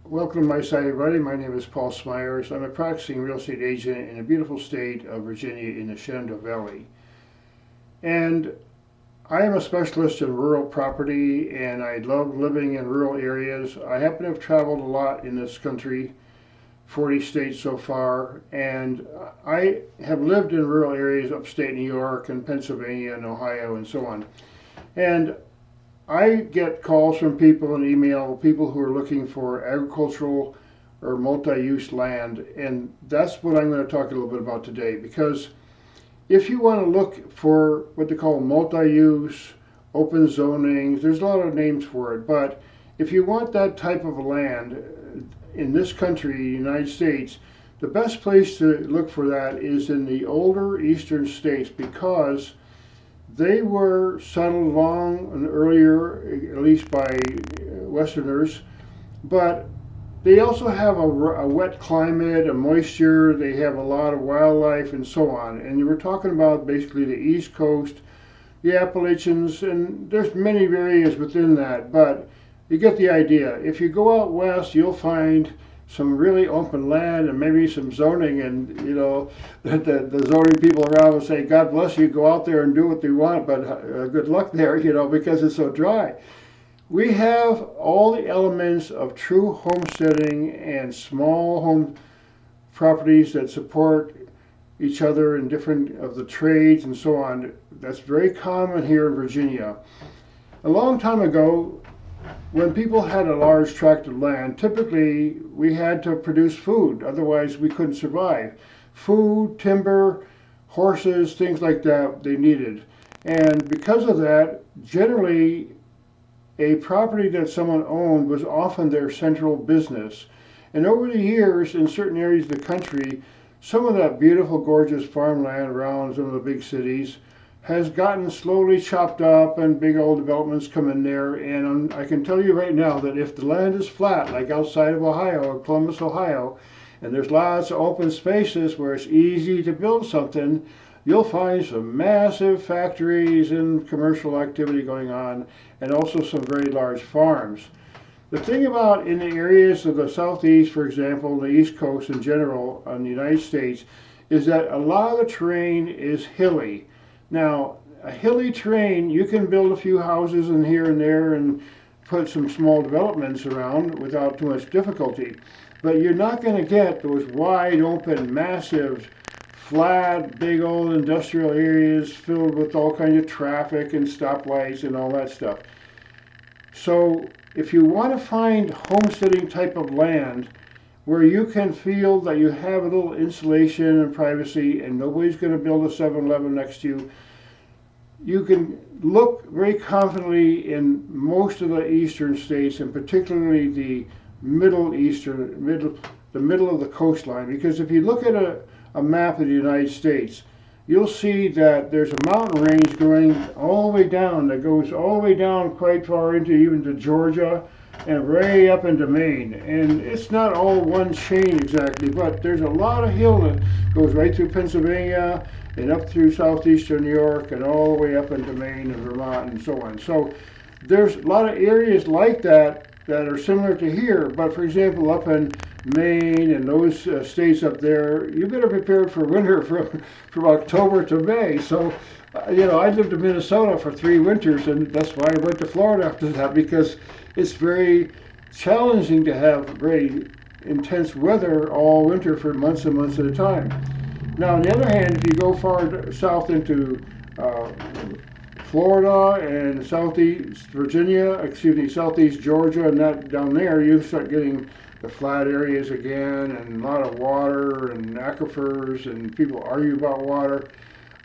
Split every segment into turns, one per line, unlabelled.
Welcome to my site, everybody. My name is Paul Smyers. I'm a practicing real estate agent in the beautiful state of Virginia in the Shenandoah Valley. And I am a specialist in rural property, and I love living in rural areas. I happen to have traveled a lot in this country, 40 states so far, and I have lived in rural areas upstate New York and Pennsylvania and Ohio and so on. And I get calls from people and email people who are looking for agricultural or multi-use land, and that's what I'm going to talk a little bit about today. Because if you want to look for what they call multi-use, open zoning, there's a lot of names for it, but if you want that type of land in this country, the United States, the best place to look for that is in the older eastern states, because they were settled long and earlier, at least by Westerners, but they also have a wet climate, a moisture, they have a lot of wildlife and so on. And we're talking about basically the East Coast, the Appalachians, and there's many areas within that, but you get the idea. If you go out west, you'll find some really open land and maybe some zoning, and the zoning people around will say, God bless you, go out there and do what you want, but good luck there, because it's so dry. We have all the elements of true homesteading and small home properties that support each other in different of the trades and so on. That's very common here in Virginia. A long time ago, when people had a large tract of land, typically we had to produce food, otherwise we couldn't survive. Food, timber, horses, things like that they needed. And because of that, generally a property that someone owned was often their central business. And over the years, in certain areas of the country, some of that beautiful, gorgeous farmland around some of the big cities has gotten slowly chopped up, and big old developments come in there. And I can tell you right now that if the land is flat, like outside of Ohio, Columbus, Ohio, and there's lots of open spaces where it's easy to build something, you'll find some massive factories and commercial activity going on, and also some very large farms. The thing about in the areas of the southeast, for example, the East Coast in general, in the United States, is that a lot of the terrain is hilly. Now, a hilly terrain, you can build a few houses in here and there and put some small developments around without too much difficulty. But you're not going to get those wide open, massive, flat, big old industrial areas filled with all kinds of traffic and stoplights and all that stuff. So if you want to find homesteading type of land where you can feel that you have a little insulation and privacy and nobody's going to build a 7-Eleven next to you, you can look very confidently in most of the eastern states, and particularly the middle of the coastline. Because if you look at a map of the United States, you'll see that there's a mountain range going all the way down, that goes all the way down quite far into even to Georgia, and way up into Maine. And it's not all one chain exactly, but there's a lot of hill that goes right through Pennsylvania and up through southeastern New York and all the way up into Maine and Vermont and so on. So there's a lot of areas like that that are similar to here, but for example, up in Maine and those states up there, you better prepare for winter from October to May. So I lived in Minnesota for 3 winters, and that's why I went to Florida after that, because it's very challenging to have very intense weather all winter for months and months at a time. Now, on the other hand, if you go far south into Florida and southeast southeast Georgia, and that down there, you start getting the flat areas again, and a lot of water and aquifers, and people argue about water.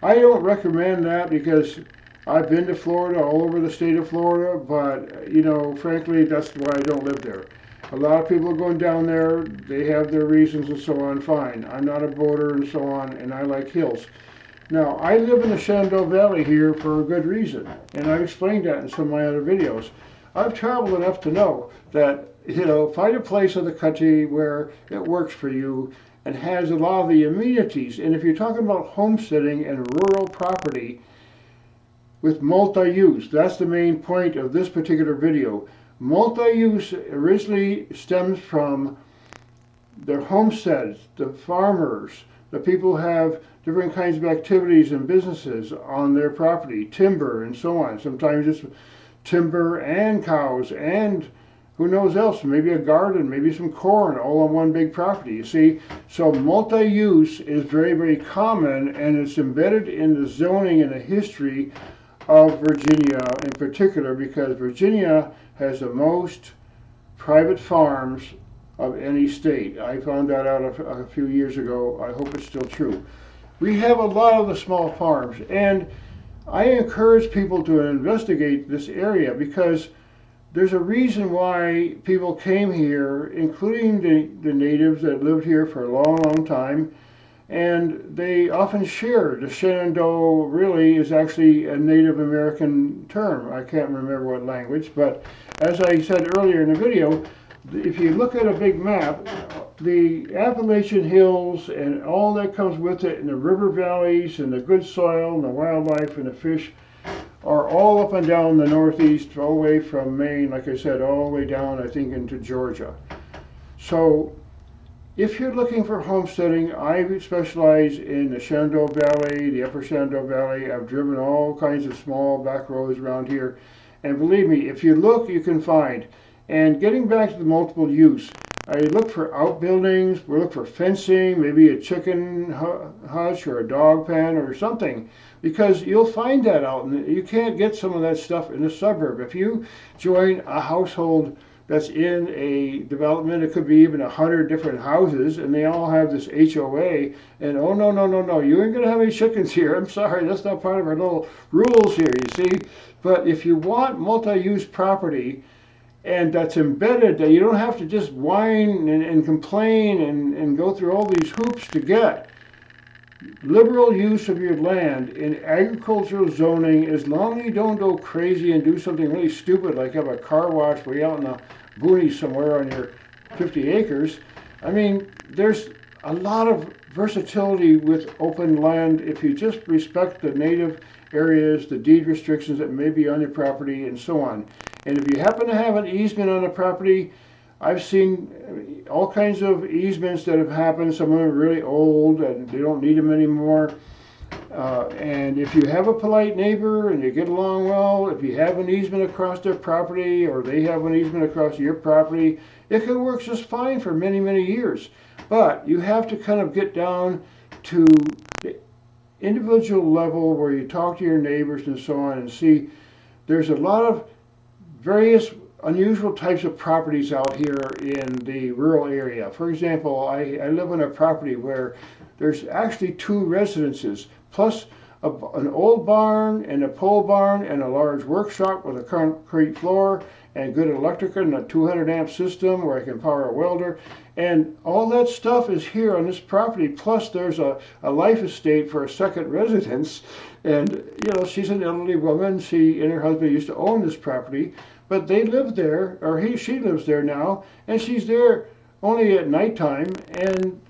I don't recommend that, because I've been to Florida, all over the state of Florida, but frankly, that's why I don't live there. A lot of people are going down there, they have their reasons and so on, fine. I'm not a boater and so on, and I like hills. Now, I live in the Shenandoah Valley here for a good reason, and I've explained that in some of my other videos. I've traveled enough to know that, find a place in the country where it works for you and has a lot of the amenities. And if you're talking about homesteading and rural property with multi-use, that's the main point of this particular video. Multi-use originally stems from the homesteads, the farmers, the people who have different kinds of activities and businesses on their property, timber and so on. Sometimes it's timber and cows and who knows else, maybe a garden, maybe some corn, all on one big property. You see, so multi-use is very, very common, and it's embedded in the zoning and the history of Virginia in particular, because Virginia has the most private farms of any state. I found that out a few years ago. I hope it's still true. We have a lot of the small farms, and I encourage people to investigate this area because there's a reason why people came here, including the natives that lived here for a long, long time, and they often share. The Shenandoah really is actually a Native American term. I can't remember what language, but as I said earlier in the video, if you look at a big map, the Appalachian Hills and all that comes with it, and the river valleys and the good soil and the wildlife and the fish are all up and down the northeast, all the way from Maine, like I said, all the way down, I think, into Georgia. So if you're looking for homesteading, I specialize in the Shenandoah Valley, the Upper Shenandoah Valley. I've driven all kinds of small back roads around here. And believe me, if you look, you can find. And getting back to the multiple use, I look for outbuildings, we look for fencing, maybe a chicken hutch or a dog pen or something, because you'll find that out, and you can't get some of that stuff in the suburb. If you join a household that's in a development, it could be even 100 different houses, and they all have this HOA, and oh no, no, no, no, you ain't gonna have any chickens here. I'm sorry, that's not part of our little rules here, you see. But if you want multi-use property, and that's embedded, that you don't have to just whine and complain and go through all these hoops to get liberal use of your land in agricultural zoning, as long as you don't go crazy and do something really stupid like have a car wash way out in the boonies somewhere on your 50 acres. I mean, there's a lot of versatility with open land if you just respect the native areas, the deed restrictions that may be on your property, and so on. And if you happen to have an easement on the property, I've seen all kinds of easements that have happened. Some of them are really old and they don't need them anymore. And if you have a polite neighbor and you get along well, if you have an easement across their property or they have an easement across your property, it can work just fine for many, many years. But you have to kind of get down to the individual level where you talk to your neighbors and so on and see there's a lot of various unusual types of properties out here in the rural area. For example, I live on a property where there's actually 2 residences, plus an old barn and a pole barn and a large workshop with a concrete floor and good electric and a 200 amp system where I can power a welder. And all that stuff is here on this property, plus there's a life estate for a second residence. And, you know, she's an elderly woman. She and her husband used to own this property, but they live there, or she lives there now, and she's there only at nighttime, and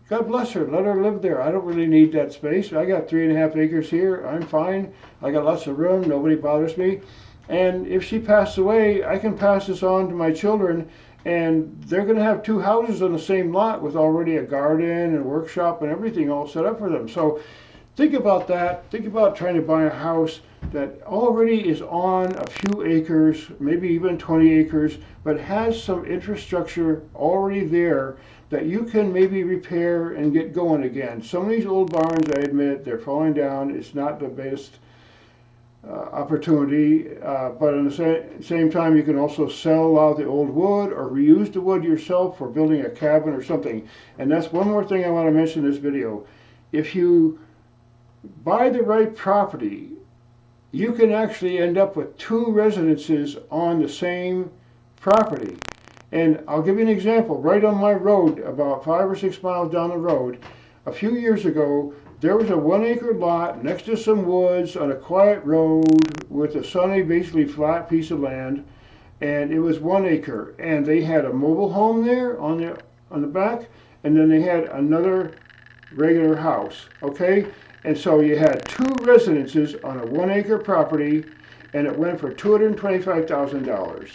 God bless her, let her live there. I don't really need that space. I got 3.5 acres here. I'm fine. I got lots of room. Nobody bothers me. And if she passes away, I can pass this on to my children, and they're going to have 2 houses on the same lot with already a garden and a workshop and everything all set up for them. So think about that. Think about trying to buy a house that already is on a few acres, maybe even 20 acres, but has some infrastructure already there that you can maybe repair and get going again. Some of these old barns, I admit, they're falling down. It's not the best opportunity, but at the same time, you can also sell a lot of the old wood or reuse the wood yourself for building a cabin or something. And that's one more thing I want to mention in this video. If you buy the right property, you can actually end up with 2 residences on the same property. And I'll give you an example. Right on my road, about 5 or 6 miles down the road, a few years ago, there was a 1-acre lot next to some woods on a quiet road with a sunny, basically flat piece of land, and it was 1 acre. And they had a mobile home there on the back, and then they had another regular house, okay? And so you had 2 residences on a 1-acre property, and it went for $225,000.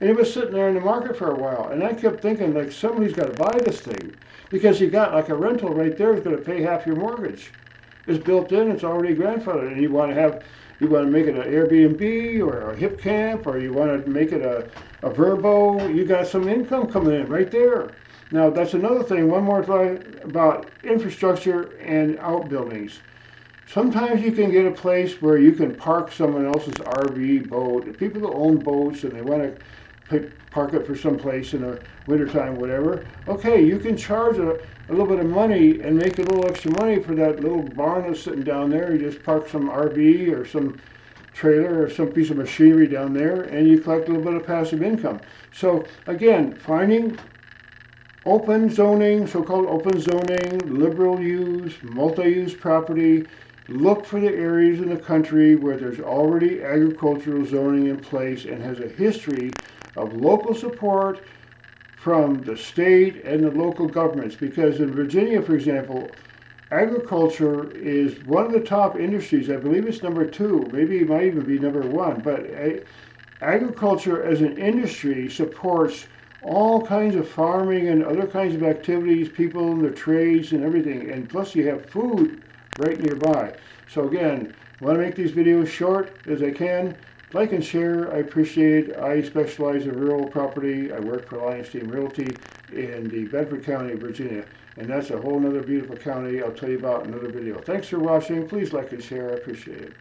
And it was sitting there in the market for a while. And I kept thinking, like, somebody's got to buy this thing. Because you got like a rental right there is going to pay half your mortgage. It's built in, it's already grandfathered. And you want to make it an Airbnb or a hip camp, or you want to make it a Verbo. You got some income coming in right there. Now, that's another thing. One more thing about infrastructure and outbuildings. Sometimes you can get a place where you can park someone else's RV boat. People that own boats and they want to park it for some place in the wintertime, whatever. Okay, you can charge a little bit of money and make a little extra money for that little barn that's sitting down there. You just park some RV or some trailer or some piece of machinery down there, and you collect a little bit of passive income. So again, finding open zoning, so-called open zoning, liberal use, multi-use property. Look for the areas in the country where there's already agricultural zoning in place and has a history of local support from the state and the local governments. Because in Virginia, for example, agriculture is one of the top industries. I believe it's number 2. Maybe it might even be number 1. But agriculture as an industry supports all kinds of farming and other kinds of activities, people and their trades and everything. And plus you have food right nearby. So again, I want to make these videos short as I can. Like and share, I appreciate it. I specialize in rural property. I work for Lions Team Realty in the Bedford County, Virginia. And that's a whole other beautiful county I'll tell you about in another video. Thanks for watching. Please like and share. I appreciate it.